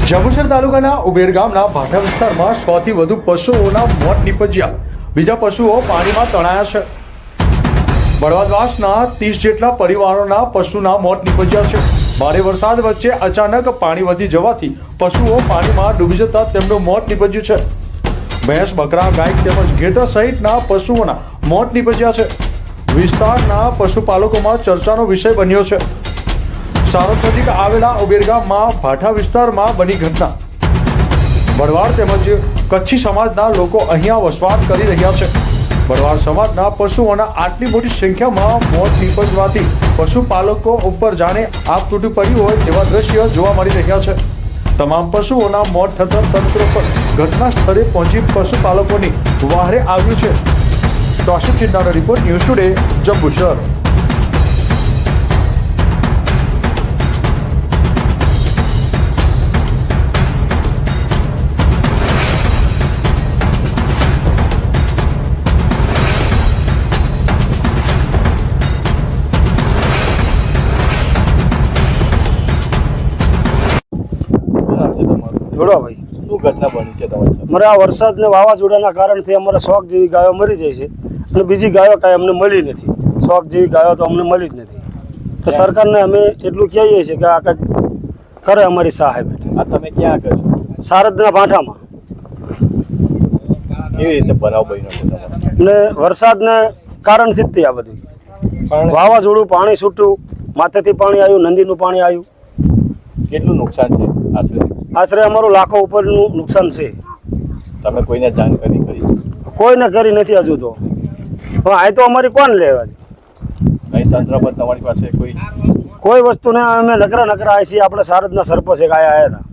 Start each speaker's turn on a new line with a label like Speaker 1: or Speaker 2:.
Speaker 1: જંબુસર તાલુકાના ઉબેર ગામના ભાઠા વિસ્તારમાં 100 થી વધુ પશુઓના મોત નીપજ્યા. બીજા પશુઓ પાણીમાં તણાયા છે. બળવાદવાસના 30 જેટલા પરિવારોના પશુના મોત નીપજ્યા છે. ભારે વરસાદ વચ્ચે અચાનક પાણી વધી જવાથી પશુઓ પાણીમાં ડૂબી જતા તેમનું મોત નીપજ્યું છે. ભેંસ, બકરા, ગાય તેમજ ઘેટા સહિતના પશુઓના મોત નીપજ્યા છે. વિસ્તારના પશુપાલકોમાં ચર્ચાનો વિષય બન્યો છે. સારોદ નજીક આવેલા ઉબેર ગામમાં ભાઠા વિસ્તારમાં બની ઘટના. ભરવાડ તેમજ કચ્છી સમાજના લોકો અહીંયા વસવાટ કરી રહ્યા છે. ભરવાડ સમાજના પશુઓના આટલી મોટી સંખ્યામાં મોત નીપજવાથી પશુપાલકો ઉપર જાણે આગ તૂટી પડ્યું હોય તેવા દ્રશ્ય જોવા મળી રહ્યા છે. તમામ પશુઓના મોત થતાં તંત્ર પર ઘટના સ્થળે પહોંચી પશુપાલકોની વહારે આવ્યું છે. તોશિફ ચિંતાનો રિપોર્ટ, ન્યૂઝ ટુડે, જંબુસર.
Speaker 2: જોડાભાઈ,
Speaker 3: શું ઘટના બની છે તમારી?
Speaker 2: અમારે આ વરસાદ ને વાવાઝોડાના કારણથી અમારે 100 જેવી ગાયો મરી જાય છે અને બીજી ગાયો કાંઈ અમને મળી નથી. 100 જેવી ગાયો તો અમને મળી જ નથી. તો સરકારને અમે એટલું કહીએ છીએ કે આ કંઈક કરે અમારી સહાય.
Speaker 3: આ તમે ક્યાં આગળ છો?
Speaker 2: સારદના ભાઠામાં.
Speaker 3: કેવી રીતે બનાવ બન્યો છે તમારે?
Speaker 2: ને વરસાદને કારણથી જ તે આ બધું વાવાઝોડું, પાણી છૂટ્યું, માથેથી પાણી આવ્યું, નદીનું પાણી આવ્યું.
Speaker 3: કેટલું નુકસાન છે
Speaker 2: આશરે અમારું લાખો ઉપરનું નુકસાન છે.
Speaker 3: તમે કોઈને જાણકારી કરી?
Speaker 2: કોઈને કરી નથી હજુ તો. હવે આ તો અમારી કોણ લેવા છે?
Speaker 3: કઈ તંત્ર પર તમારી પાસે કોઈ
Speaker 2: કોઈ વસ્તુ ને અમે નકરા આવી છીએ. આપણે સારદના સરપંચ એક આયા હતા.